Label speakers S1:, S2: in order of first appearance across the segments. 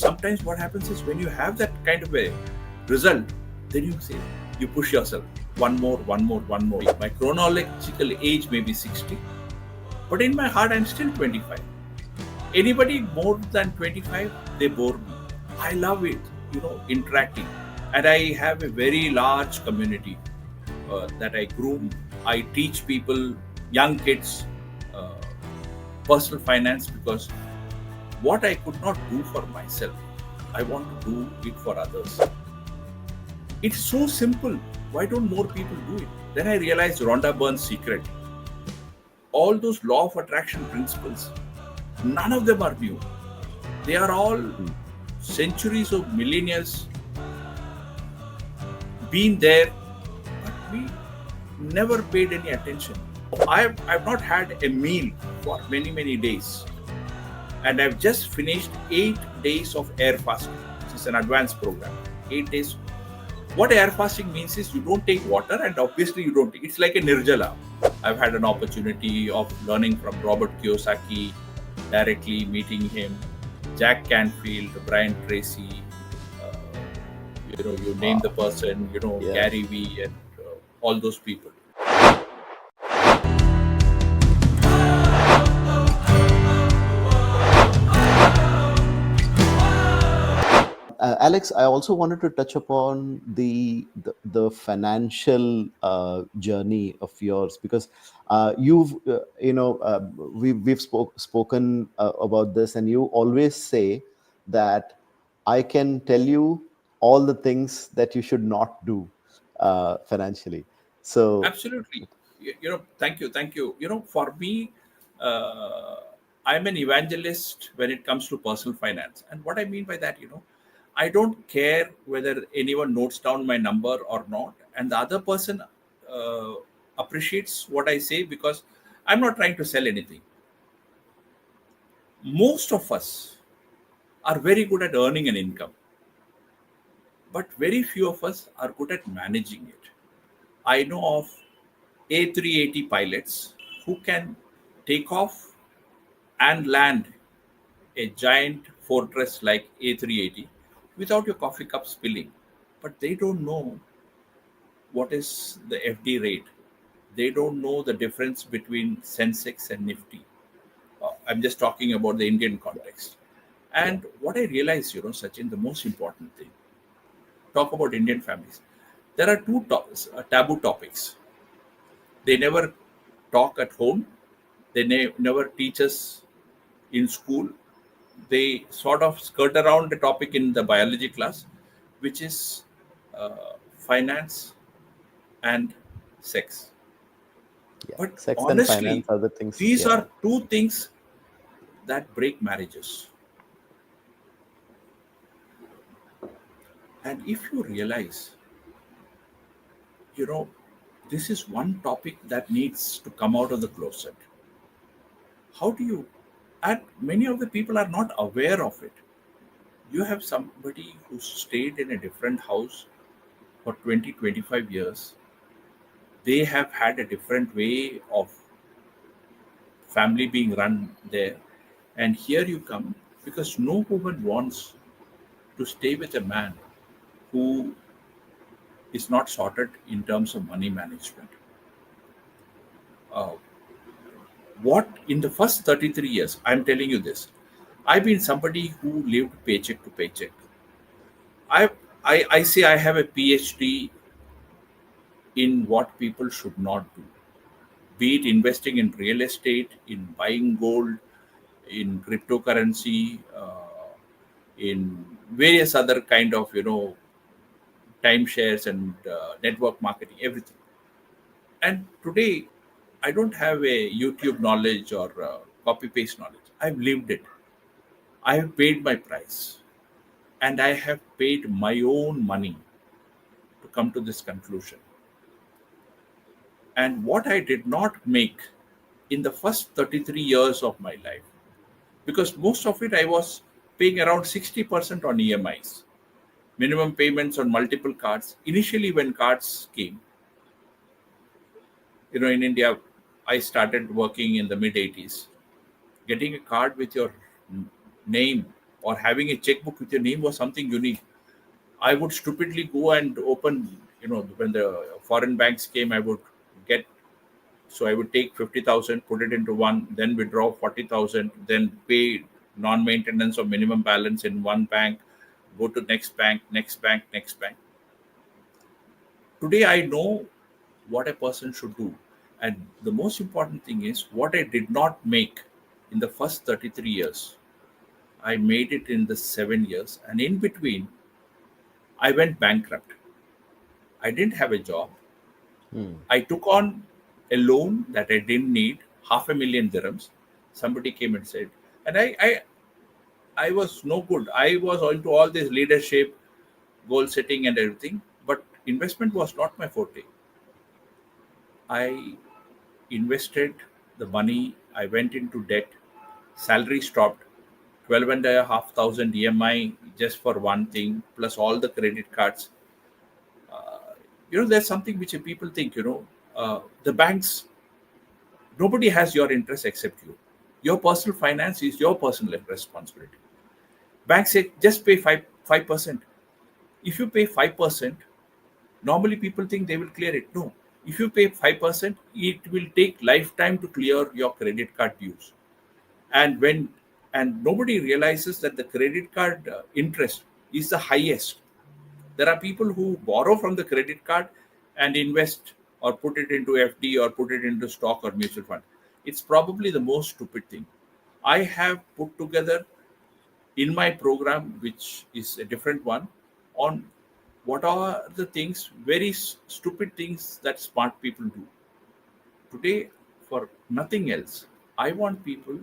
S1: sometimes what happens is when you have that kind of a result, then you say, you push yourself one more, one more, one more. My chronological age may be 60, but in my heart, I'm still 25. Anybody more than 25, they bore me. I love it, interacting. And I have a very large community that I groom. I teach people, young kids, uh, personal finance because what I could not do for myself, I want to do it for others. It's so simple. Why don't more people do it? Then I realized Rhonda Byrne's secret. All those law of attraction principles, none of them are new. They are all centuries of millennials been there, but we never paid any attention. I've not had a meal for many, many days. And I've just finished 8 days of air fasting. It's an advanced program. 8 days. What air fasting means is you don't take water, and obviously you don't take. It's like a nirjala. I've had an opportunity of learning from Robert Kiyosaki, directly meeting him, Jack Canfield, Brian Tracy, you name the person, Gary Vee, and all those people.
S2: Alex, I also wanted to touch upon the financial journey of yours, because you've we've spoken about this, and you always say that I can tell you all the things that you should not do financially. So
S1: Absolutely. Thank you. Thank you. For me, uh, I'm an evangelist when it comes to personal finance. And what I mean by that, I don't care whether anyone notes down my number or not. And the other person uh, appreciates what I say because I'm not trying to sell anything. Most of us are very good at earning an income, but very few of us are good at managing it. I know of A380 pilots who can take off and land a giant fortress like A380 without your coffee cup spilling. But they don't know what is the FD rate. They don't know the difference between Sensex and Nifty. I'm just talking about the Indian context.
S2: yeah,
S1: And what I realized, Sachin, the most important thing, talk about Indian families. There are two taboo topics. They never talk at home. They never teach us in school. They sort of skirt around the topic in the biology class, which is finance and sex.
S2: yeah,
S1: But
S2: sex and finance
S1: honestly,
S2: are the things.
S1: these
S2: Yeah,
S1: are two things that break marriages. And if you realize, you know, this is one topic that needs to come out of the closet. How do you? And many of the people are not aware of it. You have somebody who stayed in a different house for 20, 25 years. They have had a different way of family being run there. And here you come because no woman wants to stay with a man who is not sorted in terms of money management. Uh, what in the first 33 years, I'm telling you this, I've been somebody who lived paycheck to paycheck. I, I say I have a PhD in what people should not do, be it investing in real estate, in buying gold, in cryptocurrency, in various other kind of timeshares and network marketing, everything. And today, I don't have a YouTube knowledge or copy paste knowledge. I've lived it. I have paid my price, and I have paid my own money to come to this conclusion. And what I did not make in the first 33 years of my life, because most of it I was paying around 60% on EMIs, minimum payments on multiple cards. Initially, when cards came, in India, I started working in the mid 80s. Getting a card with your name or having a checkbook with your name was something unique. I would stupidly go and open, when the foreign banks came, I would get, so I would take 50,000, put it into one, then withdraw 40,000, then pay non-maintenance or minimum balance in one bank, go to next bank, next bank, next bank. Today I know what a person should do. And the most important thing is what I did not make in the first 33 years, I made it in the 7 years. And in between, I went bankrupt. I didn't have a job.
S2: Hmm.
S1: I took on a loan that I didn't need, half a million dirhams. Somebody came and said, and I was no good. I was into all this leadership, goal setting, and everything, but investment was not my forte. I invested the money. I went into debt. Salary stopped. 12,500 EMI just for one thing, plus all the credit cards. There's something which people think, the banks, nobody has your interest except you. Your personal finance is your personal responsibility. Banks say just pay 5%. If you pay 5%, normally people think they will clear it. No. If you pay 5%, it will take lifetime to clear your credit card dues. And when and nobody realizes that the credit card interest is the highest. There are people who borrow from the credit card and invest or put it into FD or put it into stock or mutual fund. It's probably the most stupid thing. I have put together in my program, which is a different one, on what are the things, very stupid things that smart people do. Today, for nothing else, I want people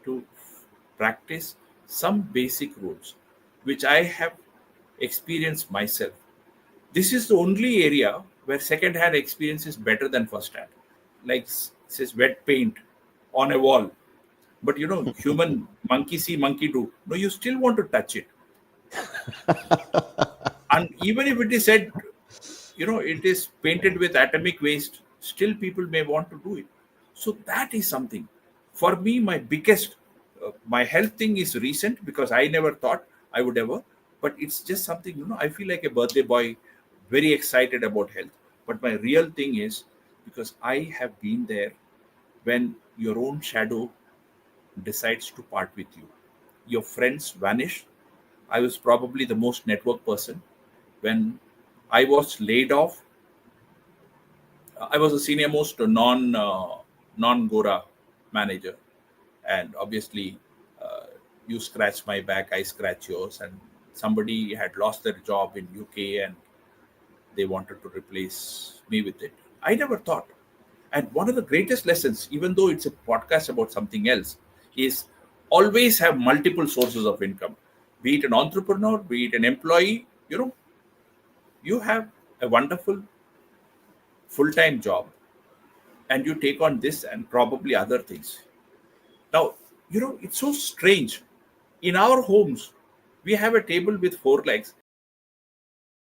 S1: to practice some basic rules, which I have experienced myself. This is the only area where second hand experience is better than first hand. Like says wet paint on a wall. But human monkey see, monkey do. No, you still want to touch it. And even if it is said, it is painted with atomic waste, still people may want to do it. So that is something. For me, my biggest, my health thing is recent because I never thought I would ever, but it's just something, I feel like a birthday boy, very excited about health. But my real thing is because I have been there when your own shadow decides to part with you. Your friends vanish. I was probably the most network person. When I was laid off, I was the senior most non Gora manager, and obviously, uh, you scratch my back, I scratch yours, and somebody had lost their job in UK, and they wanted to replace me with it. I never thought. And one of the greatest lessons, even though it's a podcast about something else, is always have multiple sources of income. Be it an entrepreneur, be it an employee, you have a wonderful full-time job and you take on this and probably other things. Now, it's so strange. In our homes, we have a table with four legs.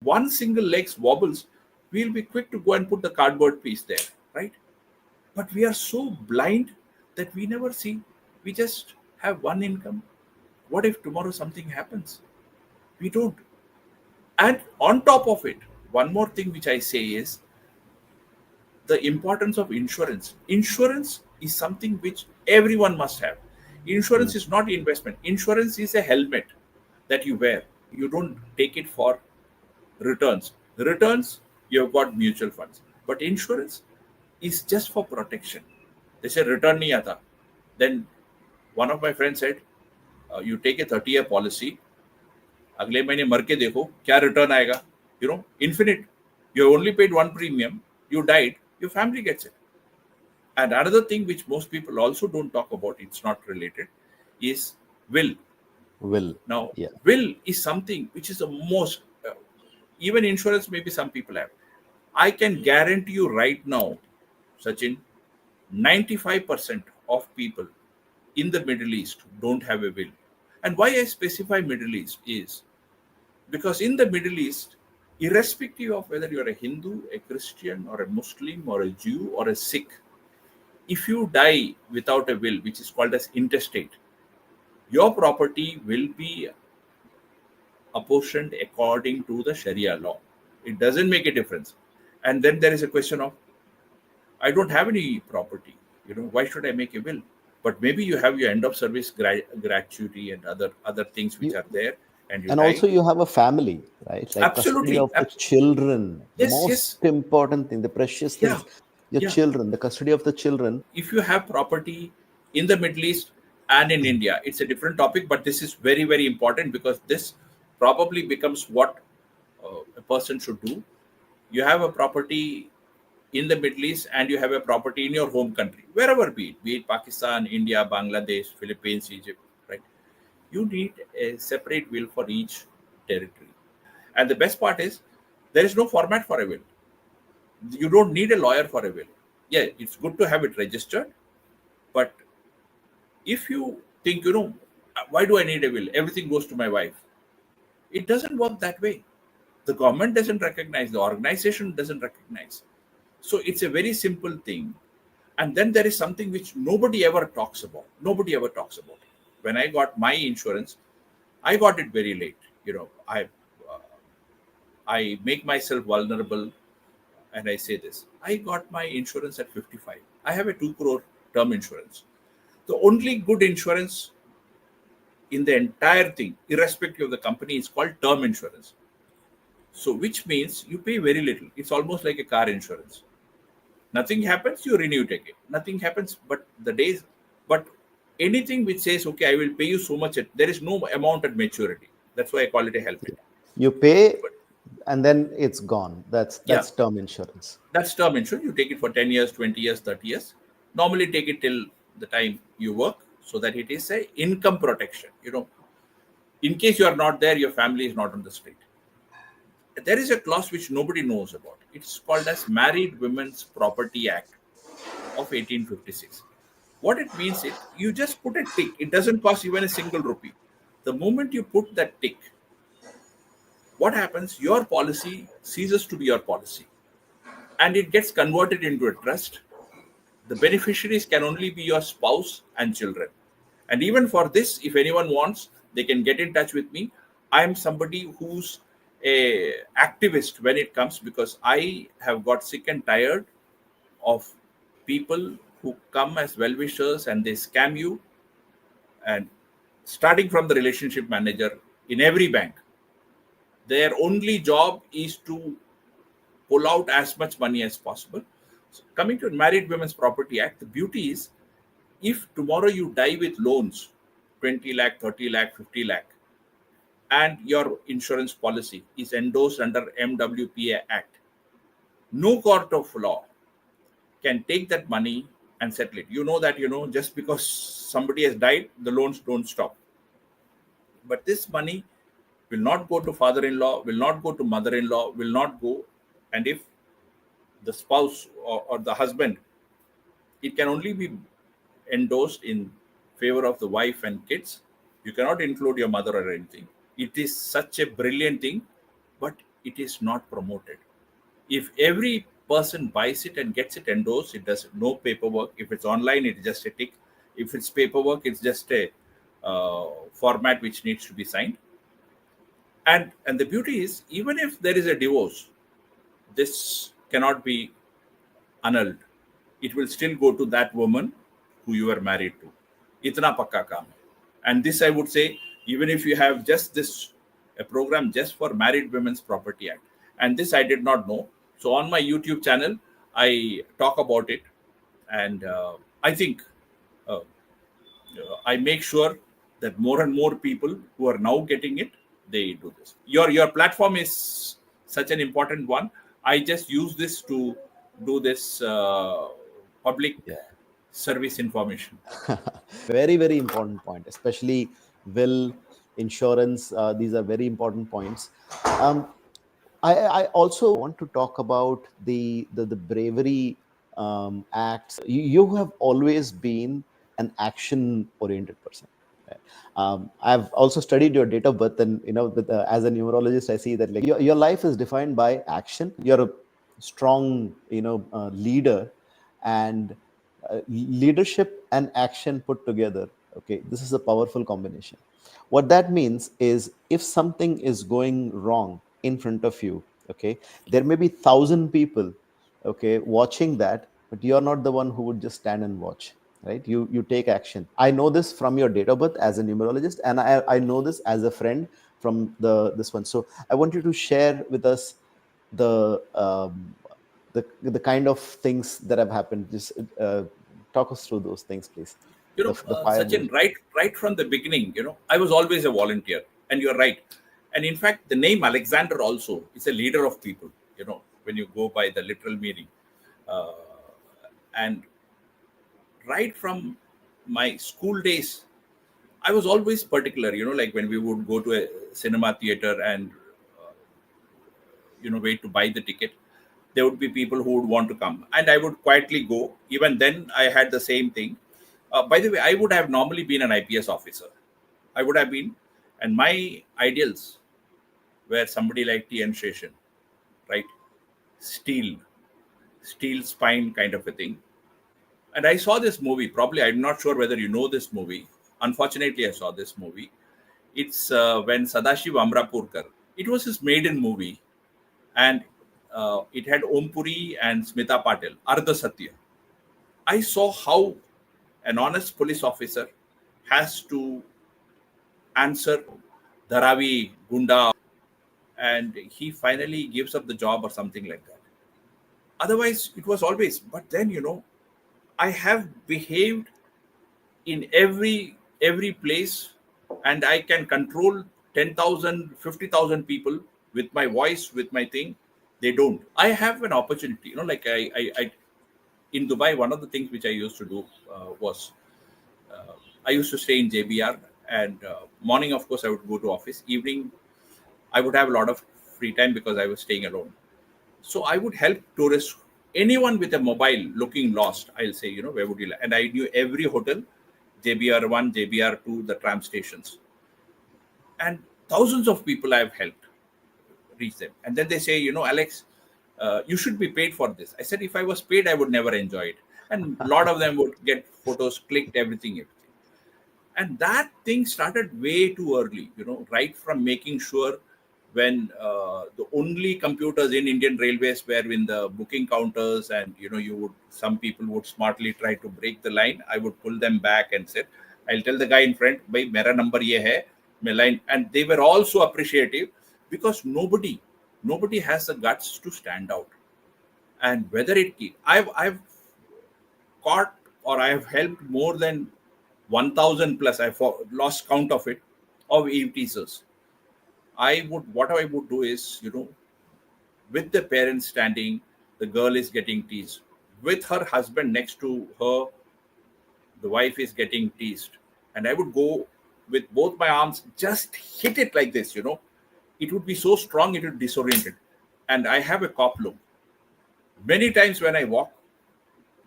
S1: One single leg wobbles, we'll be quick to go and put the cardboard piece there, right? But we are so blind that we never see. We just have one income. What if tomorrow something happens? We don't. And on top of it, one more thing which I say is the importance of insurance. Insurance is something which everyone must have.
S2: Hmm.
S1: Insurance is not investment. Insurance is a helmet that you wear. You don't take it for returns. Returns, you've got mutual funds. But insurance is just for protection. They say return nahi aata. Then one of my friends said, you take a 30-year policy, अगले महीने मर के देखो क्या return आएगा. Infinite. You only paid one premium, you died, your family gets it. And another thing which most people also don't talk about, it's not related, is will.
S2: Will.
S1: Now,
S2: Yeah.
S1: will is something which is the most, even insurance, maybe some people have. I can guarantee you right now, Sachin, 95% of people in the Middle East don't have a will. And why I specify Middle East is because in the Middle East, irrespective of whether you're a Hindu, a Christian, or a Muslim, or a Jew, or a Sikh, if you die without a will, which is called as intestate, Your property will be apportioned according to the Sharia law. It doesn't make a difference. And then there is a question of, I don't have any property. Why should I make a will? But maybe you have your end of service gratuity and other things which
S2: You,
S1: are there, and you
S2: and
S1: die.
S2: also you have a family, right? Like custody
S1: Absolutely.
S2: of the children, the
S1: Yes,
S2: most
S1: yes.
S2: important thing, the precious
S1: Yeah,
S2: things, your
S1: yeah.
S2: children, the custody of the children.
S1: If you have property in the Middle East and in India, it's a different topic, but this is very, very important because this probably becomes what a person should do. You have a property in the Middle East and you have a property in your home country, wherever be it Pakistan, India, Bangladesh, Philippines, Egypt, right? You need a separate will for each territory. And the best part is there is no format for a will. You don't need a lawyer for a will. Yeah, it's good to have it registered, but if you think, why do I need a will? Everything goes to my wife. It doesn't work that way. The government doesn't recognize, the organization doesn't recognize. So it's a very simple thing. And then there is something which nobody ever talks about. Nobody ever talks about it. When I got my insurance, I got it very late. I make myself vulnerable, and I say this. I got my insurance at 55. I have a 2 crore term insurance. The only good insurance in the entire thing, irrespective of the company, is called term insurance. So, which means you pay very little. It's almost like a car insurance. Nothing happens, you renew it again. Nothing happens, but anything which says, okay, I will pay you so much, there is no amount at maturity. That's why I call it a health it.
S2: You pay
S1: But
S2: and then it's gone. That's
S1: yeah,
S2: that's term insurance.
S1: that's term insurance. You take it for 10 years, 20 years, 30 years. Normally take it till the time you work so that it is a income protection. In case you are not there, your family is not on the street. There is a clause which nobody knows about. It's called as Married Women's Property Act of 1856. What it means is you just put a tick. It doesn't cost even a single rupee. The moment you put that tick, what happens? Your policy ceases to be your policy and it gets converted into a trust. The beneficiaries can only be your spouse and children. And even for this, if anyone wants, they can get in touch with me. I am somebody who's a activist when it comes, because I have got sick and tired of people who come as well wishers and they scam you. And starting from the relationship manager in every bank, their only job is to pull out as much money as possible. So coming to Married Women's Property Act, the beauty is, if tomorrow you die with loans, 20 lakh, 30 lakh, 50 lakh, and your insurance policy is endorsed under MWPA Act, no court of law can take that money and settle it. You know that, just because somebody has died, the loans don't stop. But this money will not go to father-in-law, will not go to mother-in-law, will not go. And if the spouse or the husband, it can only be endorsed in favor of the wife and kids. You cannot include your mother or anything. It is such a brilliant thing, but it is not promoted. If every person buys it and gets it endorsed, it does no paperwork. If it's online, it's just a tick. If it's paperwork, it's just a format which needs to be signed. And the beauty is, even if there is a divorce, this cannot be annulled. It will still go to that woman who you are married to. Itna pakka kaam hai. And this, I would say, even if you have just this, a program just for Married Women's Property Act, and this I did not know. So on my YouTube channel, I talk about it, and I think uh, I make sure that more and more people who are now getting it, they do this. Your platform is such an important one. I just use this to do this public
S2: Yeah.
S1: service information.
S2: Very, very important point, especially will, insurance. These are very important points. Um, I also want to talk about the bravery acts. You have always been an action oriented person. Right? I've also studied your date of birth, and as a numerologist, I see that like your life is defined by action. You're a strong leader, and leadership and action put together Okay, this is a powerful combination. What that means is if something is going wrong in front of you, okay, there may be 1,000 people, okay, watching that, but you're not the one who would just stand and watch, right? You take action. I know this from your date of birth as a numerologist, and I know this as a friend from the this one. So I want you to share with us the the kind of things that have happened. Just talk us through those things, please. The
S1: Sachin,
S2: firewood.
S1: right from the beginning, I was always a volunteer, and you're right. And in fact, the name Alexander also is a leader of people. When you go by the literal meaning, uh, and right from my school days, I was always particular. Like when we would go to a cinema theater and wait to buy the ticket, there would be people who would want to come, and I would quietly go. Even then I had the same thing. By the way, I would have normally been an IPS officer. I would have been. And my ideals were somebody like TN Session, right? Steel steel spine kind of a thing. And I saw this movie. Probably, I'm not sure whether you know this movie. Unfortunately, I saw this movie. It's when Sadashiv Amrapurkar, it was his maiden movie. And it had Om Puri and Smita Patel, Ardha Satya. I saw how an honest police officer has to answer Dharavi Gunda, and he finally gives up the job or something like that. Otherwise, it was always, but then, I have behaved in every place, and I can control 10,000, 50,000 people with my voice, with my thing. They don't. I have an opportunity, like I in Dubai. One of the things which I used to do was I used to stay in JBR, and morning, of course, I would go to office. Evening, I would have a lot of free time because I was staying alone. So I would help tourists, anyone with a mobile looking lost. I'll say, where would you like? And I knew every hotel, JBR 1, JBR 2, the tram stations. And thousands of people I've helped reach them. And then they say, Alex, you should be paid for this. I said, if I was paid, I would never enjoy it. And a lot of them would get photos clicked, everything. And that thing started way too early, right from making sure when the only computers in Indian Railways were in the booking counters. And you would, some people would smartly try to break the line. I would pull them back and said, I'll tell the guy in front, bhai mera number ye hai, my line. And they were also appreciative, because nobody has the guts to stand out. And whether I've caught, or I have helped more than 1,000 plus. I've lost count of it, of Eve teasers. What I would do is, with the parents standing, the girl is getting teased. With her husband next to her, the wife is getting teased. And I would go with both my arms, just hit it like this. It would be so strong, it would disorient it. And I have a cop look. Many times when I walk,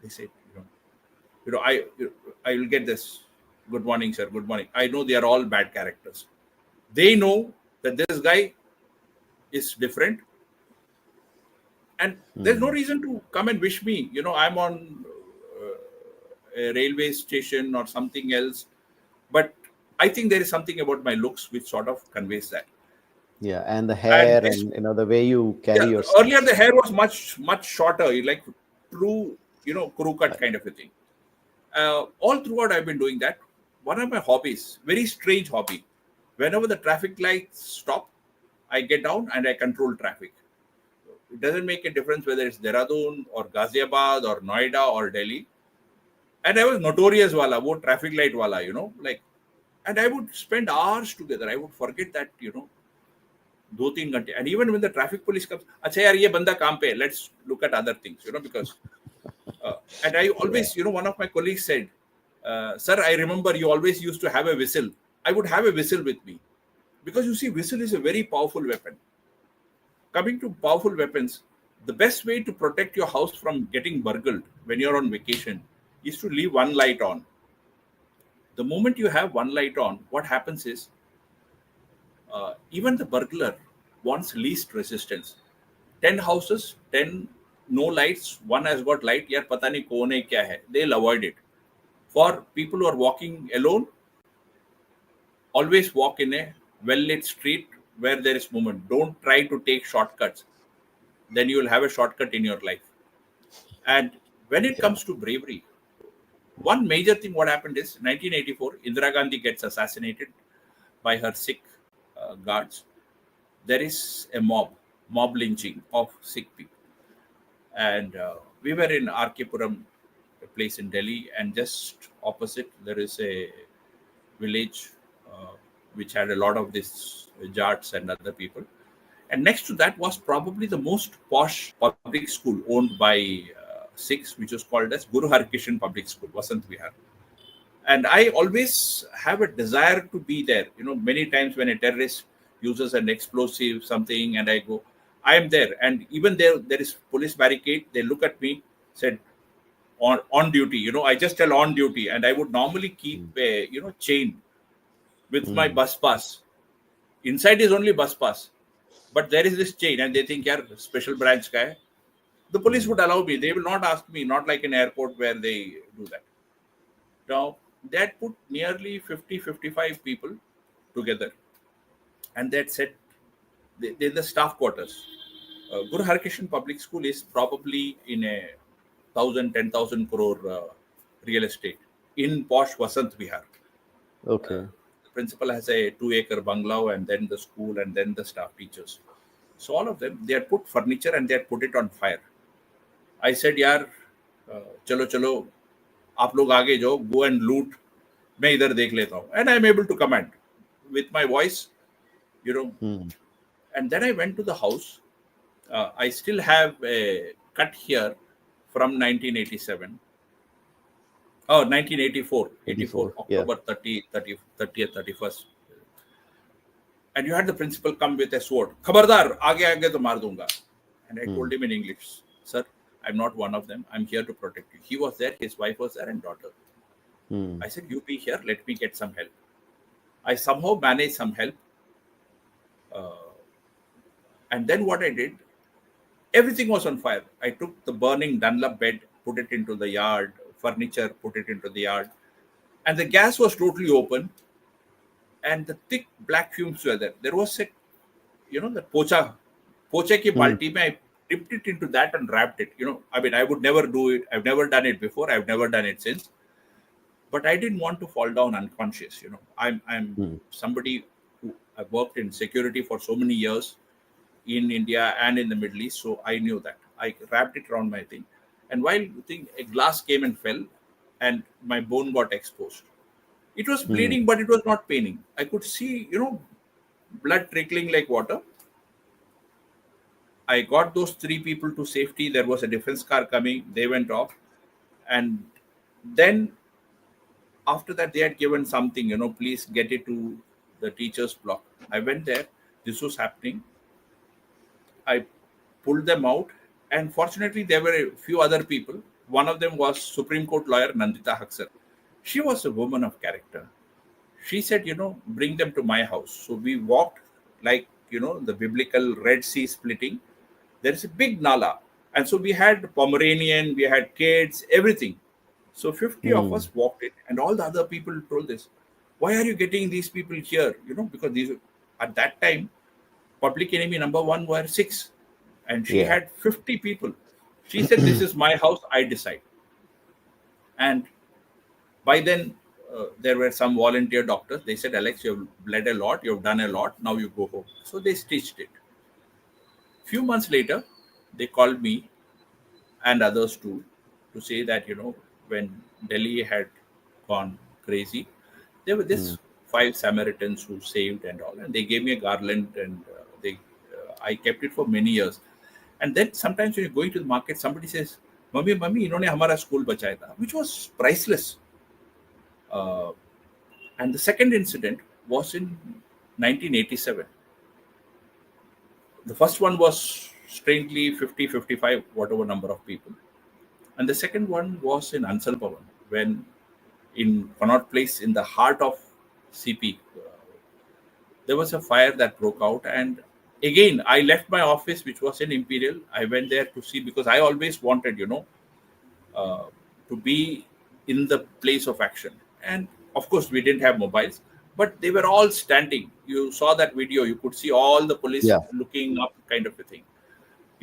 S1: they say, you know, I I will get this. Good morning, sir. Good morning. I know they are all bad characters. They know that this guy is different, and there's no
S2: Hmm.
S1: reason to come and wish me. I'm on a railway station or something else, but I think there is something about my looks which sort of conveys that.
S2: Yeah, and the
S1: And
S2: hair, and the way you
S1: yeah,
S2: carry
S1: earlier
S2: yourself.
S1: the hair was much shorter, like true, crew cut kind of a thing. All throughout I've been doing that. One of my hobbies, very strange hobby. Whenever the traffic lights stop, I get down and I control traffic. It doesn't make a difference whether it's Dehradun or Ghaziabad or Noida or Delhi. And I was notorious wala, wo traffic light wala, like, and I would spend hours together. I would forget that, 2-3 घंटे. And even when the traffic police comes, अच्छा यार ये बंदा काम पे है, let's look at other things, because and I
S2: Yeah.
S1: always, one of my colleagues said, sir, I remember you always used to have a whistle. I would have a whistle with me, because you see, whistle is a very powerful weapon. Coming to powerful weapons, the best way to protect your house from getting burgled when you're on vacation is to leave one light on. The moment you have one light on, what happens is, even the burglar wants least resistance. 10 houses, 10 no lights, one has got light, yaar pata nahi kone kya hai. They'll avoid it. For people who are walking alone, Always walk in a well-lit street where there is movement. Don't try to take shortcuts. Then you will have a shortcut in your life. And when it
S2: Yeah.
S1: comes to bravery, one major thing what happened is 1984, Indira Gandhi gets assassinated by her Sikh guards. There is a mob lynching of Sikh people. And we were in Arkepuram, a place in Delhi, and just opposite there is a village uh, which had a lot of these Jats and other people. And next to that was probably the most posh public school owned by Sikhs, which was called as Guru Harkishan Public School, Vasant Vihar. And I always have a desire to be there. Many times when a terrorist uses an explosive something, and I go, I am there. And even there is police barricade. They look at me, said on duty. I just tell on duty, and I would normally keep
S2: Mm.
S1: a chain with my
S2: Mm.
S1: bus pass. Inside is only bus pass, but there is this chain, and they think, yeah, special branch guy. The police
S2: Mm.
S1: would allow me. They will not ask me, not like an airport where they do that. Now, they had put nearly 50, 55 people together, and they had said, they're the staff quarters. Guru Harkishan Public School is probably in a 10,000 crore real estate in posh Vasant Vihar.
S2: Okay.
S1: The principal has a 2-acre bungalow, and then the school, and then the staff teachers. So all of them, they had put furniture and they had put it on fire. I said, यार चलो चलो आप लोग आगे जाओ, go and loot, मैं इधर देख लेता हूँ. And I'm able to command with my voice, you know.
S2: Mm.
S1: And then I went to the house. I still have a cut here from 1987. Oh, 1984, 84,
S2: 84. Yeah.
S1: October 30th, 31st. And you had the principal come with a sword. Khabardar, aage aage to maar dunga. And I
S2: Mm.
S1: told him in English, sir, I'm not one of them. I'm here to protect you. He was there, his wife was there, and daughter.
S2: Mm.
S1: I said, you be here, let me get some help. I somehow managed some help. Uh, and then what I did, everything was on fire. I took the burning Dunlop bed, put it into the yard, furniture, put it into the yard. And the gas was totally open, and the thick black fumes were there. There was a, the pocha ki
S2: Mm.
S1: balti mein, I dipped it into that and wrapped it. I mean, I would never do it. I've never done it before. I've never done it since. But I didn't want to fall down unconscious. I'm
S2: Mm.
S1: somebody who I've worked in security for so many years in India and in the Middle East, so I knew that. I wrapped it around my thing, and while the thing, a glass came and fell, and my bone got exposed. It was
S2: Mm.
S1: bleeding, but it was not paining. I could see, blood trickling like water. I got those three people to safety. There was a defense car coming. They went off, and then after that, they had given something. Please get it to the teacher's block. I went there. This was happening. I pulled them out, and fortunately, there were a few other people. One of them was Supreme Court lawyer Nandita Haksar. She was a woman of character. She said, bring them to my house. So we walked like, the biblical Red Sea splitting. There is a big nala. And so we had Pomeranian, we had kids, everything. So 50 of
S2: Mm.
S1: us walked in, and all the other people told this. Why are you getting these people here? Because these, at that time, public enemy number one were six, and she
S2: Yeah.
S1: had 50 people. She said, this is my house, I decide. And by then, there were some volunteer doctors. They said, Alex, you've bled a lot, you've done a lot, now you go home. So they stitched it. Few months later, they called me and others too to say that, when Delhi had gone crazy, there were
S2: Mm.
S1: this five Samaritans who saved and all, and they gave me a garland, and I kept it for many years. And then sometimes when you're going to the market, somebody says, "Mummy, mummy, इन्होंने हमारा school बचाया था," which was priceless. Uh, and the second incident was in 1987. The first one was strangely 50, 55, whatever number of people. And the second one was in Ansal Bhavan, when in Connaught Place, in the heart of CP, there was a fire that broke out. And again, I left my office, which was in Imperial. I went there to see, because I always wanted, uh, to be in the place of action. And of course, we didn't have mobiles, but they were all standing. You saw that video. You could see all the police
S2: Yeah.
S1: looking up, kind of a thing.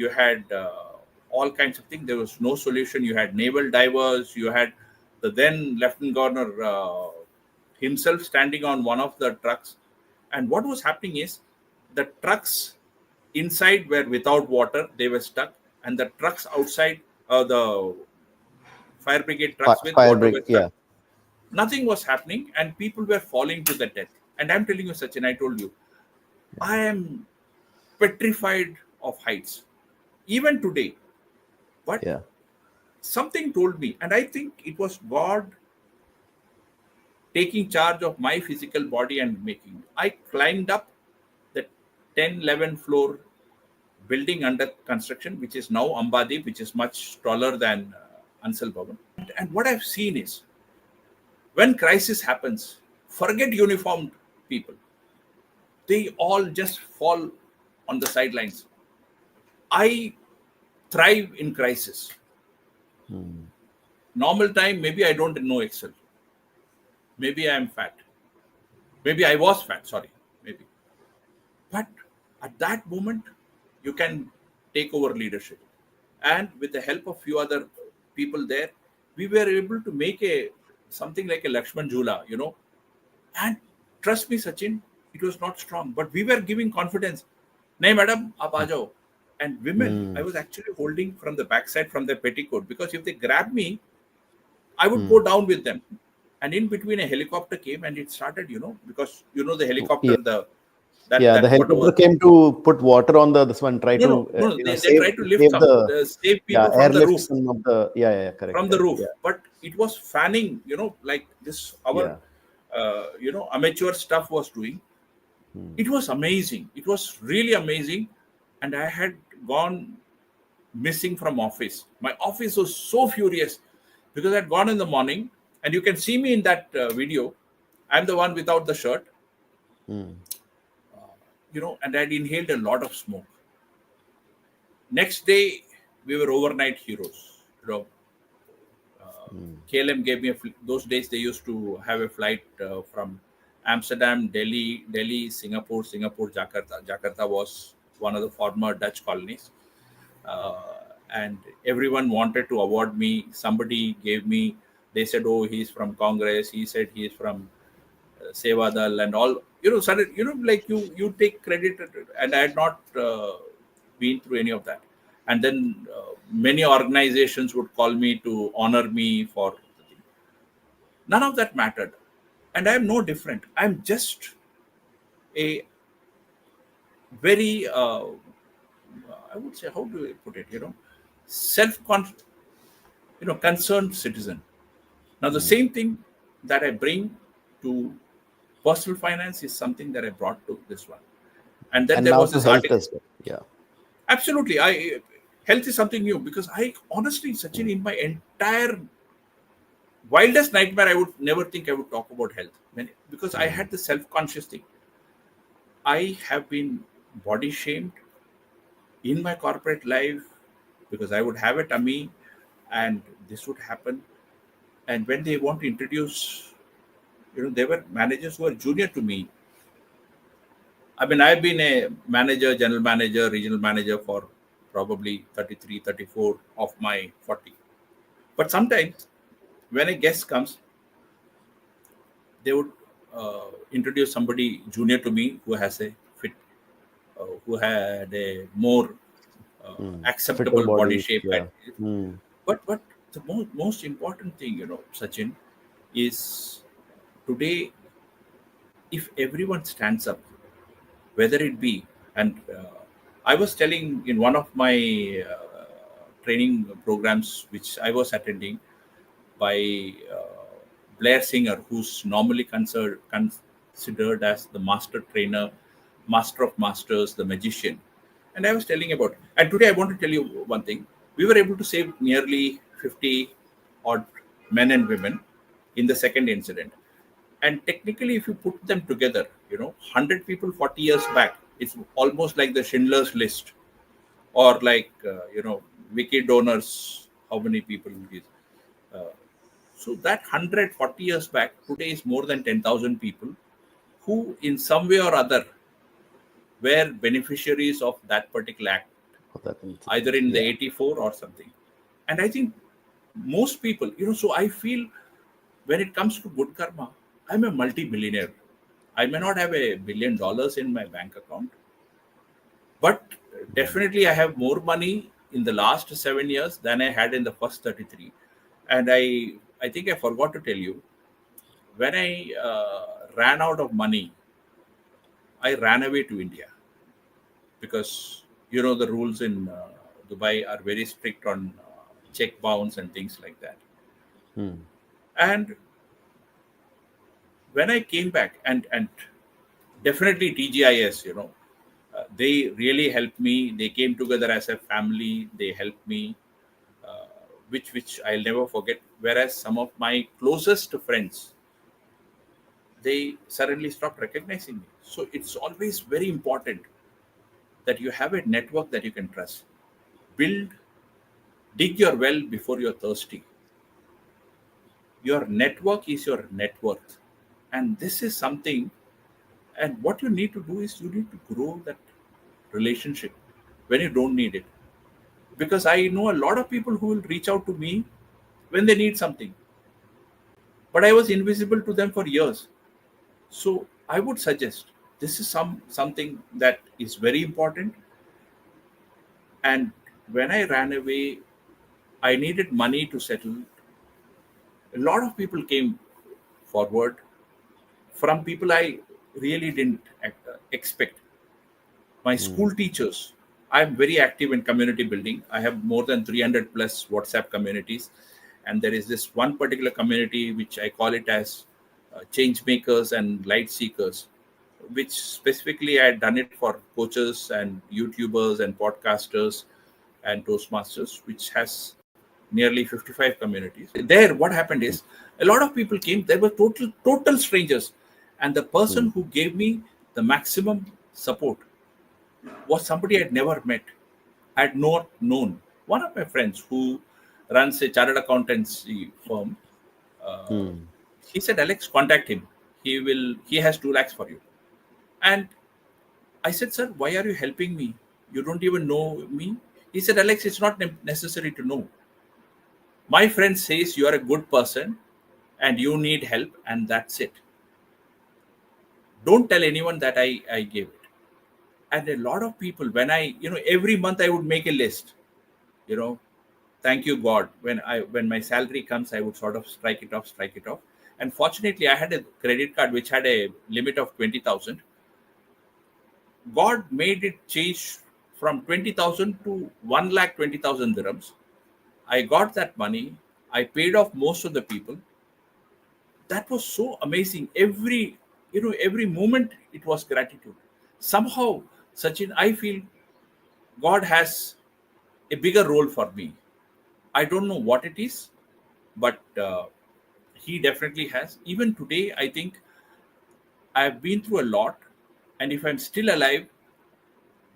S1: You had all kinds of things. There was no solution. You had naval divers. You had the then Lieutenant Governor himself standing on one of the trucks. And what was happening is the trucks inside were without water. They were stuck. And the trucks outside, the fire brigade trucks with
S2: Fire
S1: water
S2: break.
S1: were stuck.
S2: Yeah.
S1: Nothing was happening, and people were falling to the death. And I'm telling you, Sachin, I told you,
S2: Yeah.
S1: I am petrified of heights, even today. But
S2: Yeah.
S1: something told me, and I think it was God taking charge of my physical body and making. I climbed up the 10, 11 floor building under construction, which is now Ambadi, which is much taller than Ansal Bhavan. And what I've seen is when crisis happens, forget uniformed people. They all just fall on the sidelines. I thrive in crisis.
S2: Hmm.
S1: Normal time, maybe I don't know Excel. Maybe I am fat. Maybe I was fat, sorry. Maybe. But at that moment, you can take over leadership. And with the help of few other people there, we were able to make a something like a Lakshman Jhula. And trust me, Sachin, it was not strong, but we were giving confidence. Nay, madam, aap aa jao. And women, I
S2: Hmm.
S1: was actually holding from the backside from the petticoat, because if they grab me, I would go
S2: Hmm.
S1: down with them. And in between, a helicopter came and it started, because the
S2: Yeah.
S1: helicopter, the that
S2: Yeah. The
S1: that
S2: helicopter
S1: whatever.
S2: came to put water on the this one. Try
S1: No, no,
S2: to
S1: no, no. They
S2: save
S1: try to lift
S2: save
S1: some,
S2: the,
S1: save
S2: yeah,
S1: people from the
S2: airlift
S1: roof,
S2: some of the, yeah, yeah, yeah, correct,
S1: from the
S2: correct,
S1: roof.
S2: yeah,
S1: But it was fanning, like this. Our,
S2: yeah.
S1: amateur stuff was doing.
S2: Hmm.
S1: It was amazing. It was really amazing, and I had gone missing from office. My office was so furious because I'd gone in the morning, and you can see me in that video. I'm the one without the shirt,
S2: Hmm.
S1: and I'd inhaled a lot of smoke. Next day, we were overnight heroes.
S2: Hmm.
S1: KLM gave me those days. They used to have a flight from Amsterdam, Delhi, Singapore, Jakarta. Jakarta was one of the former Dutch colonies, uh, and everyone wanted to award me. Somebody gave me. They said, "Oh, he's from Congress." He said he's from Sevadal and all. Suddenly, like you take credit, and I had not been through any of that. And then many organizations would call me to honor me for none of that mattered, and I am no different. I'm just a very, I would say, how do I put it? Self, concerned citizen. Now, the
S2: Hmm.
S1: same thing that I bring to personal finance is something that I brought to this one. And then
S2: And
S1: there
S2: now
S1: was
S2: to
S1: this
S2: health
S1: article.
S2: as well. Yeah.
S1: Absolutely, I health is something new, because I honestly, Sachin, in my entire wildest nightmare, I would never think I would talk about health, because I
S2: Hmm.
S1: had the self-conscious thing. I have been body shamed in my corporate life because I would have a tummy, and this would happen. And when they want to introduce, there were managers who were junior to me. I mean, I've been a manager, general manager, regional manager for probably 33, 34 of my 40. But sometimes when a guest comes, they would introduce somebody junior to me who has a fit, who had a more
S2: Hmm. Fitter
S1: acceptable body
S2: body.
S1: shape.
S2: Yeah. Hmm.
S1: But the most important thing, Sachin, is today, if everyone stands up, whether it be, and I was telling in one of my training programs which I was attending by Blair Singer, who's normally considered as the master trainer, master of masters, the magician. And I was telling about, and today I want to tell you one thing. We were able to save nearly 50 odd men and women in the second incident. And technically, if you put them together, 100 people 40 years back, it's almost like the Schindler's List, or like, wiki donors, how many people it is. Uh, so that 140 years back, today is more than 10,000 people. who, in some way or other, were beneficiaries of that particular act,
S2: Oh, that
S1: either
S2: incident.
S1: in the
S2: Yeah.
S1: 84 or something. And I think most people, so I feel when it comes to good karma, I'm a multi-billionaire. I may not have $1 billion in my bank account, but
S2: Mm.
S1: definitely I have more money in the last 7 years than I had in the first 33. And I think I forgot to tell you, when I ran out of money, I ran away to India because the rules in Dubai are very strict on check bounce and things like that.
S2: Mm.
S1: And when I came back, and definitely TGIS, they really helped me. They came together as a family. They helped me, uh, which I'll never forget. Whereas some of my closest friends, they suddenly stopped recognizing me. So it's always very important that you have a network that you can trust. Build, dig your well before you're thirsty. Your network is your net worth. And this is something, and what you need to do is you need to grow that relationship when you don't need it. Because I know a lot of people who will reach out to me when they need something, but I was invisible to them for years. So I would suggest this is something that is very important. And when I ran away, I needed money to settle. A lot of people came forward from people I really didn't expect. My school
S2: Mm.
S1: teachers. I'm very active in community building. I have more than 300 plus WhatsApp communities, and there is this one particular community which I call it as change makers and light seekers, which specifically I had done it for coaches and YouTubers and podcasters and Toastmasters, which has nearly 55 communities. There, what happened is a lot of people came. They were total strangers, and the person
S2: Mm.
S1: who gave me the maximum support was somebody I'd never met. I'd not known. One of my friends who runs a chartered accountancy firm, uh,
S2: Mm.
S1: he said, Alex, contact him. He has 2 lakhs for you. And I said, sir, why are you helping me? You don't even know me. He said, Alex, it's not necessary to know. My friend says you are a good person and you need help, and that's it. Don't tell anyone that I gave it. And a lot of people, when every month I would make a list, you know, thank you God. When my salary comes, I would sort of strike it off. And fortunately, I had a credit card which had a limit of 20,000. God made it change from 20,000 to 1,20,000 dirhams. I got that money. I paid off most of the people. That was so amazing. Every moment it was gratitude. Somehow, Sachin, I feel God has a bigger role for me. I don't know what it is, but he definitely has. Even today, I think I've been through a lot, and if I'm still alive,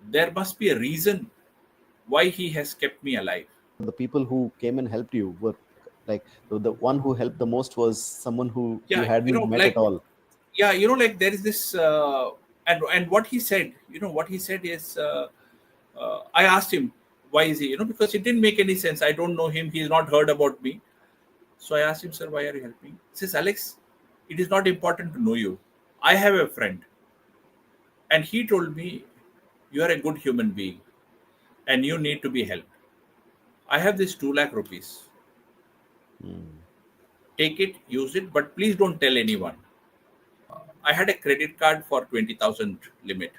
S1: there must be a reason why he has kept me alive.
S2: The people who came and helped you were like the one who helped the most was someone who you
S1: Yeah,
S2: hadn't met at
S1: like,
S2: all.
S1: yeah, like there is this, and what he said, what he said is, I asked him why is he, because it didn't make any sense. I don't know him. He's not heard about me. So I asked him, sir, why are you helping? He says, Alex, it is not important to know you. I have a friend, and he told me, you are a good human being, and you need to be helped. I have this 2 lakh rupees.
S2: Mm.
S1: Take it, use it, but please don't tell anyone. I had a credit card for 20,000 limit,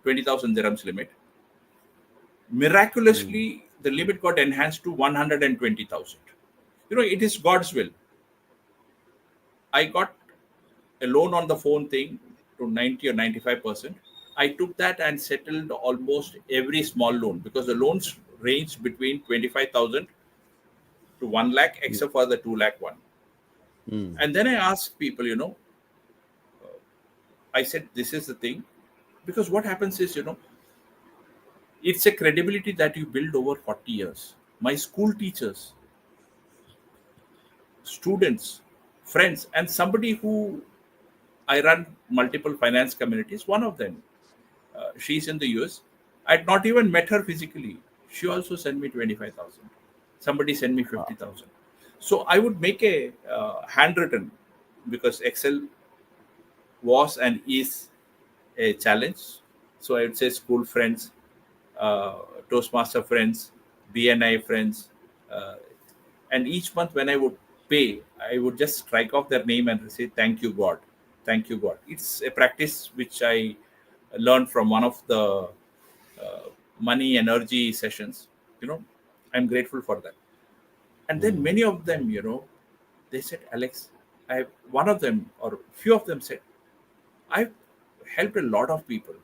S1: 20,000 dirhams limit.
S2: Mm.
S1: Miraculously, the limit got enhanced to 120,000. It is God's will. I got a loan on the phone thing to 90 or 95%. I took that and settled almost every small loan because the loans ranged between 25,000 to 1 lakh,
S2: Mm.
S1: except for the 2 lakh one.
S2: Mm.
S1: And then I asked people, I said, this is the thing. Because what happens is, it's a credibility that you build over 40 years. My school teachers, students, friends, and somebody who I run multiple finance communities. One of them, she's in the US. I'd not even met her physically. She also sent me 25,000. Somebody sent me
S2: Wow.
S1: 50,000. So I would make a handwritten, because Excel was and is a challenge. So I would say school friends, uh, Toastmaster friends, BNI friends, uh, and each month when I would pay, I would just strike off their name and say, "Thank you, God. Thank you, God." It's a practice which I learned from one of the money energy sessions. You know, I'm grateful for that. And then
S2: Mm.
S1: many of them, they said, "Alex, I," one of them or few of them said, "I've helped a lot of people,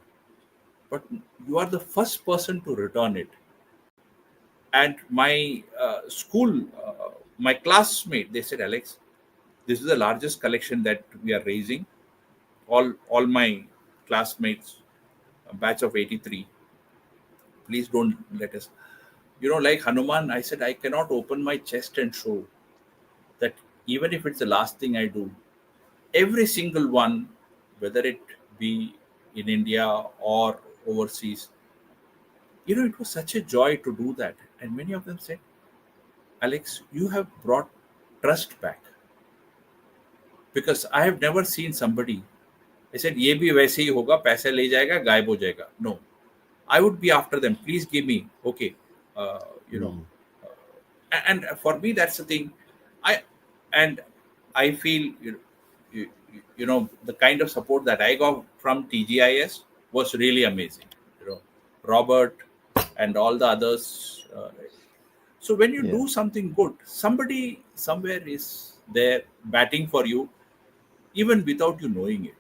S1: but you are the first person to return it." And my my classmate, they said, "Alex, this is the largest collection that we are raising. All my classmates, a batch of 83. Please don't let us." Like Hanuman, I said, I cannot open my chest and show that, even if it's the last thing I do, every single one, whether it be in India or overseas, it was such a joy to do that. And many of them said, "Alex, you have brought trust back." Because I have never seen somebody. I said, "ये भी वैसे ही होगा, पैसा ले जाएगा, गायब हो जाएगा." No, I would be after them. Please give me. Okay, uh, you know,
S2: Mm.
S1: and for me that's the thing. I and I feel you, the kind of support that I got from TGIS was really amazing. Robert and all the others. So when you
S2: Yeah.
S1: do something good, somebody somewhere is there batting for you, even without you knowing it.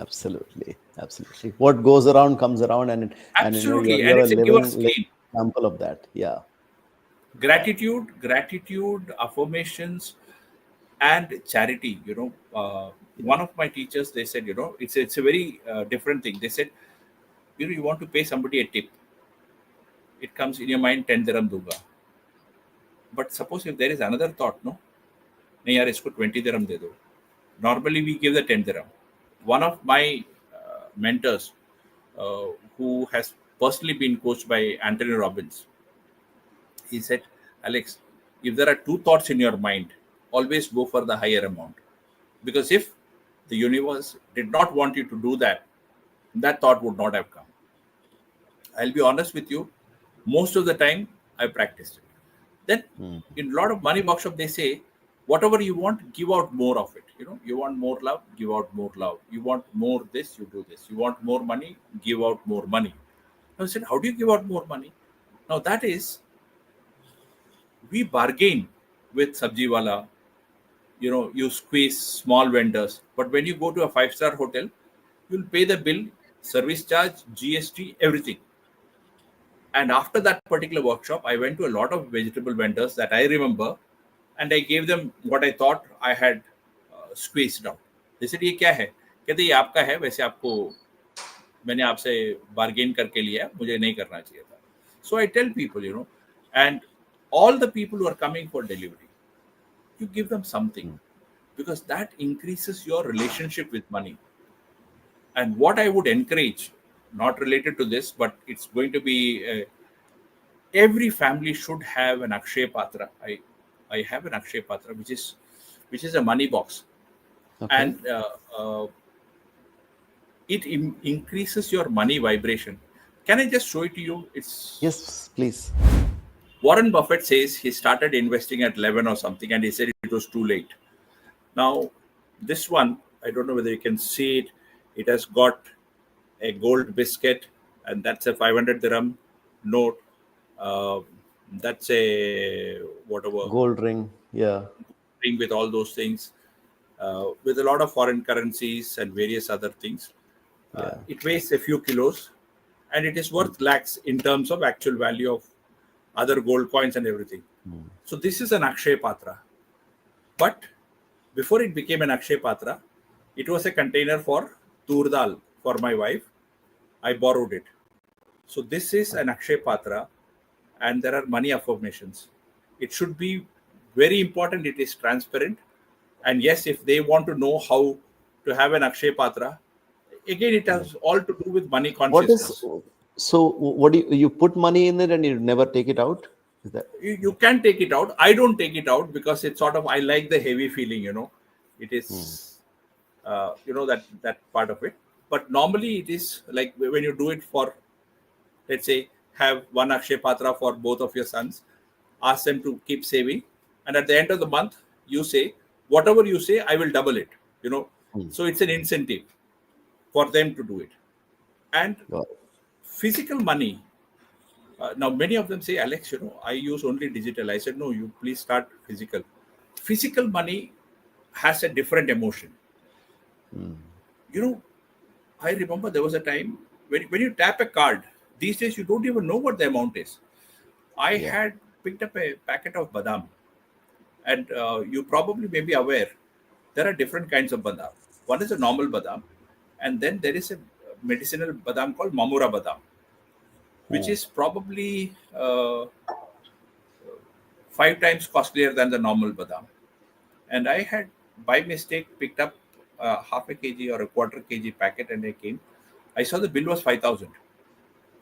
S2: Absolutely. Absolutely. What goes around comes around, and you're
S1: Absolutely, and
S2: you're a
S1: it's a giver's
S2: living
S1: gain.
S2: example of that. Yeah. Yeah.
S1: Gratitude, affirmations, and charity.
S2: Yeah.
S1: One of my teachers, they said, it's a very different thing. They said, you want to pay somebody a tip, it comes in your mind, 10 dirham दूंगा. But suppose if there is another thought, no, नहीं यार इसको 20 dirham दे दो. Normally we give the 10 dirham. One of my mentors, uh, who has personally been coached by Anthony Robbins, he said, "Alex, if there are two thoughts in your mind, always go for the higher amount. Because if the universe did not want you to do that, that thought would not have come." I'll be honest with you, most of the time I practiced it. Then
S2: Mm.
S1: in a lot of money workshop, they say, whatever you want, give out more of it. You want more love, give out more love. You want more this, you do this. You want more money, give out more money. Now I said, how do you give out more money? Now that is, we bargain with Sabjiwala, you squeeze small vendors. But when you go to a five-star hotel, you'll pay the bill, service charge, GST, everything. And after that particular workshop, I went to a lot of vegetable vendors that I remember, and I gave them what I thought I had squeezed out. They said, "ये क्या है?" कहते, "ये आपका है, वैसे आपको मैंने आपसे बार्गेन करके लिया, मुझे नहीं करना चाहिए था." So I tell people, and all the people who are coming for delivery, you give them something,
S2: Mm.
S1: because that increases your relationship with money. And what I would encourage, not related to this, but it's going to be, every family should have an Akshay Patra. I have an Akshay Patra, which is a money box,
S2: Okay.
S1: and it increases your money vibration. Can I just show it to you? It's
S2: Yes, please.
S1: Warren Buffett says he started investing at 11 or something, and he said it was too late. Now, this one, I don't know whether you can see it. It has got a gold biscuit, and that's a 500 dirham note. Uh, that's a whatever
S2: Gold ring. Yeah.
S1: ring with all those things, with a lot of foreign currencies and various other things.
S2: Yeah.
S1: It weighs a few kilos, and it is
S2: Mm.
S1: worth lakhs in terms of actual value of other gold coins and everything.
S2: Mm.
S1: So this is an Akshay Patra. But before it became an Akshay Patra, it was a container for tur dal for my wife. I borrowed it. So this is an Akshay Patra, and there are money affirmations. It should be very important. It is transparent, and yes, if they want to know how to have an Akshay Patra. Again, it
S2: Mm.
S1: has all to do with money
S2: What is
S1: consciousness.
S2: so? What do you put money in it and you never take it out? Is that?
S1: You can take it out. I don't take it out because it's sort of, I like the heavy feeling. It
S2: Mm.
S1: is, that part of it. But normally it is like when you do it for, let's say, have one Akshay Patra for both of your sons, ask them to keep saving, and at the end of the month, you say, whatever you say, I will double it. You know,
S2: Mm.
S1: so it's an incentive for them to do it. And
S2: Got it.
S1: physical money. Now, many of them say, Alex, I use only digital. I said, no, you please start physical. Physical money has a different emotion.
S2: Mm.
S1: You know, I remember there was a time when you tap a card, these days you don't even know what the amount is. I
S2: Yeah.
S1: had picked up a packet of badam, and you probably may be aware there are different kinds of badam. One is a normal badam, and then there is a medicinal badam called Mamura badam, which
S2: Mm.
S1: is probably 5 times costlier than the normal badam. And I had by mistake picked up half a kg or a quarter kg packet, and I came. I saw the bill was 5,000.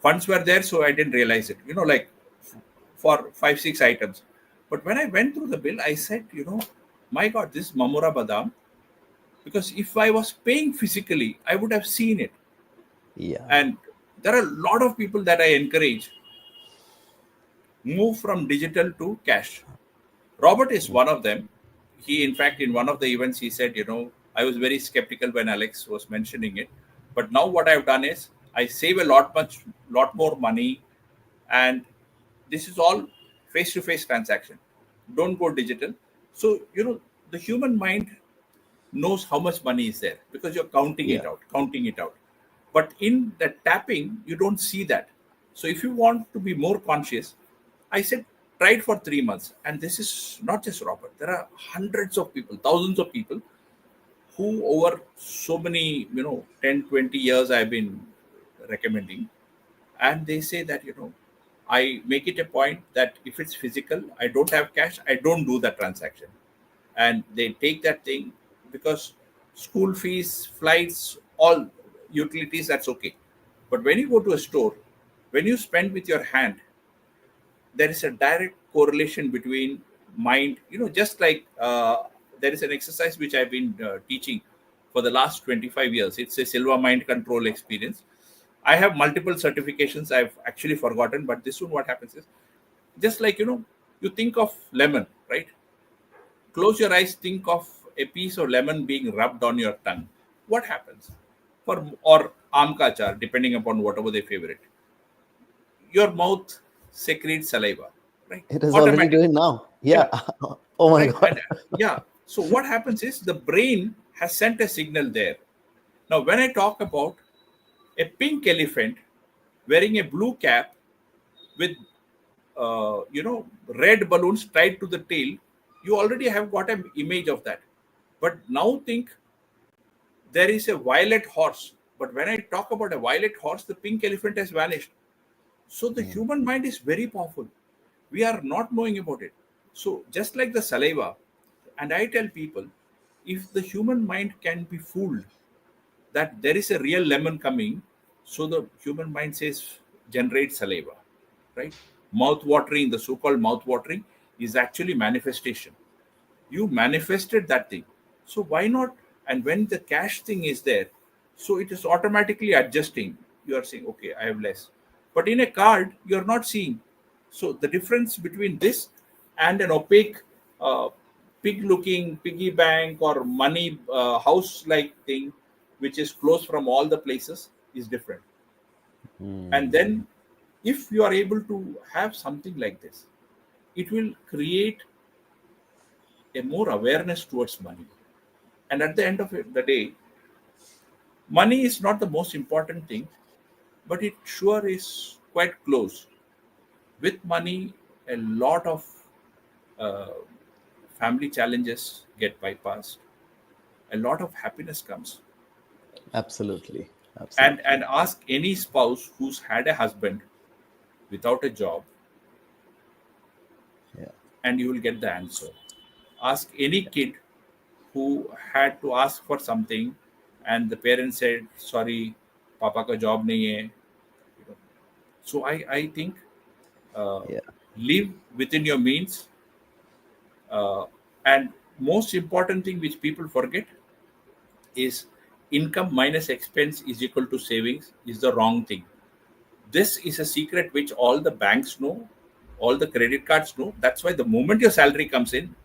S1: Funds were there, so I didn't realize it. Like for 5 6 items. But when I went through the bill, I said, my God, this is Mamura Badam. Because if I was paying physically, I would have seen it.
S2: Yeah.
S1: And there are a lot of people that I encourage move from digital to cash. Robert is
S2: Mm.
S1: one of them. He, in fact, in one of the events, he said, I was very skeptical when Alex was mentioning it. But now what I've done is I save lot more money, and this is all face-to-face transaction. Don't go digital. So, the human mind knows how much money is there because you're
S2: Yeah.
S1: counting it out. But in the tapping, you don't see that. So if you want to be more conscious, I said try it for 3 months. And this is not just Robert. There are hundreds of people, thousands of people who over so many, 10, 20 years I've been recommending. And they say that, I make it a point that if it's physical, I don't have cash, I don't do that transaction. And they take that thing because school fees, flights, all utilities, that's okay. But when you go to a store, when you spend with your hand, there is a direct correlation between mind, just like there is an exercise which I've been teaching for the last 25 years. It's a Silva mind control experience. I have multiple certifications I've actually forgotten, but this one, what happens is just like, you think of lemon, right? Close your eyes, think of a piece of lemon being rubbed on your tongue. What happens? Or amka achar, depending upon whatever they favorite. Your mouth secretes saliva, right?
S2: It is already
S1: Automatically.
S2: doing now.
S1: Yeah,
S2: Yeah. Oh my
S1: right. And
S2: God.
S1: yeah. So what happens is the brain has sent a signal there. Now, when I talk about a pink elephant wearing a blue cap with red balloons tied to the tail, you already have got an image of that. But now think there is a violet horse. But when I talk about a violet horse, the pink elephant has vanished. So the
S2: Mm.
S1: human mind is very powerful. We are not knowing about it. So just like the saliva, and I tell people, if the human mind can be fooled that there is a real lemon coming, so the human mind says generate saliva, right? Mouth watering, the so-called mouth watering, is actually manifestation. You manifested that thing, so why not? And when the cash thing is there, so it is automatically adjusting. You are saying, okay, I have less, but in a card you are not seeing. So the difference between this and an opaque uh, pig looking piggy bank or money house like thing which is closed from all the places is different. And
S2: Mm.
S1: then if you are able to have something like this, it will create a more awareness towards money. And at the end of the day, money is not the most important thing, but it sure is quite close. With money, a lot of uh, family challenges get bypassed, a lot of happiness comes.
S2: Absolutely.
S1: And
S2: Absolutely.
S1: ask any spouse who's had a husband without a job,
S2: Yeah.
S1: and you will get the answer. Ask any kid who had to ask for something and the parents said, sorry, papa ka job nahi hai. So I think uh,
S2: Yeah.
S1: live within your means. And most important thing which people forget is income minus expense is equal to savings is the wrong thing. This is a secret which all the banks know, all the credit cards know. That's why the moment your salary comes in,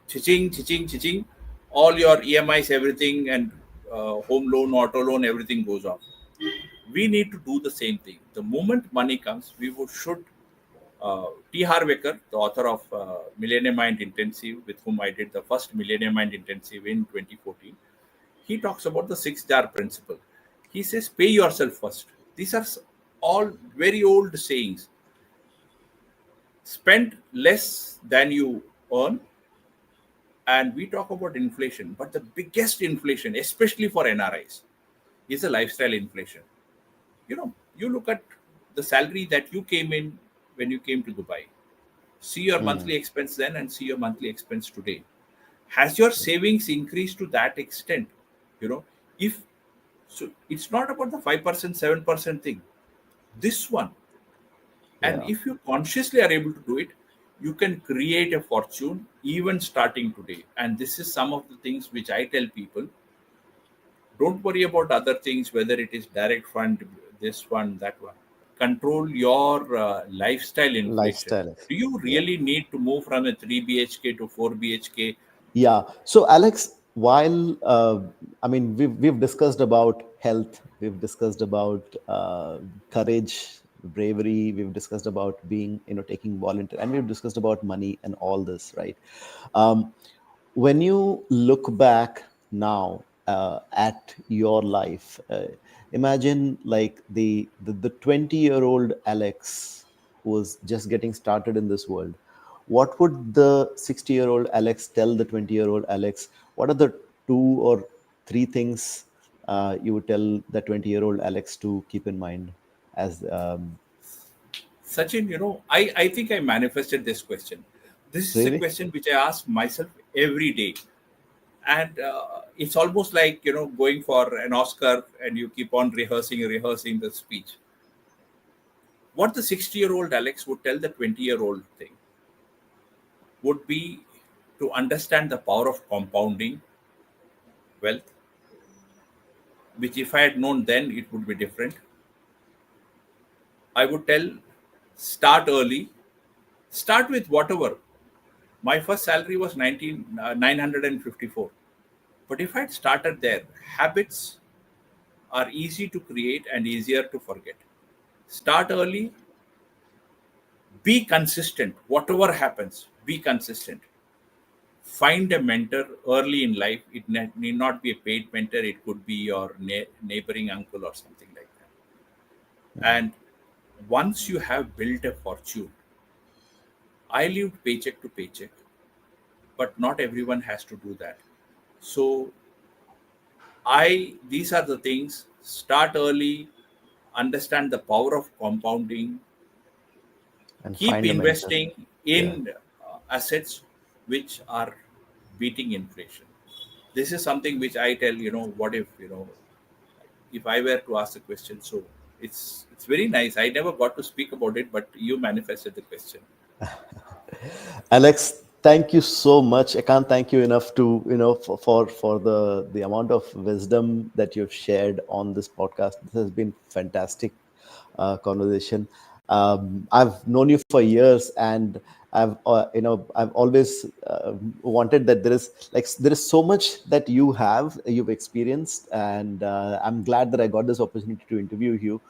S1: chiching, chiching, chiching, all your EMIs, everything, and home loan, auto loan, everything goes off. We need to do the same thing. The moment money comes, should. T. Harvecker, the author of Millennium Mind Intensive, with whom I did the first Millennium Mind Intensive in 2014, he talks about the 6 jar principle. He says, pay yourself first. These are all very old sayings. Spend less than you earn. And we talk about inflation, but the biggest inflation, especially for NRIs, is the lifestyle inflation. You look at the salary that you came in when you came to Dubai. See your
S2: Hmm.
S1: monthly expense then and see your monthly expense today. Has your savings increased to that extent? You know, if so, it's not about the 5%, 7% thing. This one, and
S2: Yeah.
S1: if you consciously are able to do it, you can create a fortune even starting today. And this is some of the things which I tell people. Don't worry about other things, whether it is direct fund, this one, that one. Control your lifestyle inflation.
S2: Lifestyle.
S1: Do you
S2: Yeah.
S1: really need to move from a 3 BHK to 4 BHK?
S2: Yeah. So, Alex, while we've discussed about health, we've discussed about courage, bravery, we've discussed about being, taking volunteer, and we've discussed about money and all this, right? Um, when you look back now at your life, imagine like the 20-year-old Alex who was just getting started in this world. What would the 60-year-old Alex tell the 20-year-old Alex? What are the two or three things you would tell the 20-year-old Alex to keep in mind as
S1: Sachin, I think I manifested this question. This is a
S2: really?
S1: question which I ask myself every day. And it's almost like, going for an Oscar and you keep on rehearsing the speech. What the 60-year-old Alex would tell the 20-year-old thing would be to understand the power of compounding wealth, which if I had known then, it would be different. I would tell, start early, start with whatever. My first salary was 954. But if I'd started there, habits are easy to create and easier to forget. Start early, be consistent. Whatever happens, be consistent. Find a mentor early in life. It need not be a paid mentor, it could be your neighboring uncle or something like that. And once you have built a fortune, I lived paycheck to paycheck, but not everyone has to do that. So these are the things. Start early, understand the power of compounding,
S2: And
S1: keep
S2: find a mentor.
S1: investing
S2: Yeah.
S1: in assets which are beating inflation. This is something which I tell, what if I were to ask the question. So it's very nice. I never got to speak about it, but you manifested the question.
S2: Alex, thank you so much. I can't thank you enough to for the amount of wisdom that you've shared on this podcast. This has been fantastic conversation. I've known you for years, and I've always wanted that there is so much that you've experienced, and I'm glad that I got this opportunity to interview you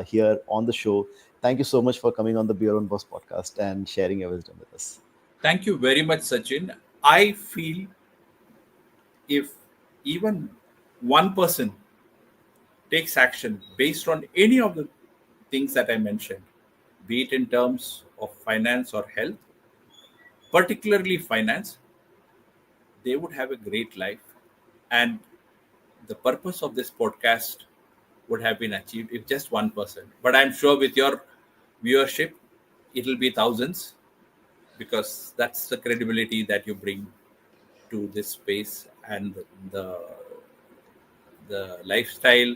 S2: here on the show. Thank you so much for coming on the Beer on Boss podcast and sharing your wisdom with us.
S1: Thank you very much, Sachin. I feel if even one person takes action based on any of the things that I mentioned, be it in terms of finance or health, particularly finance, they would have a great life. And the purpose of this podcast would have been achieved if just one person. But I'm sure with your viewership, it'll be thousands, because that's the credibility that you bring to this space and the the lifestyle,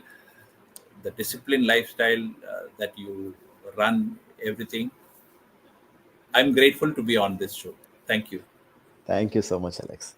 S1: the disciplined lifestyle that you run, everything. I'm grateful to be on this show. Thank you.
S2: Thank you so much, Alex.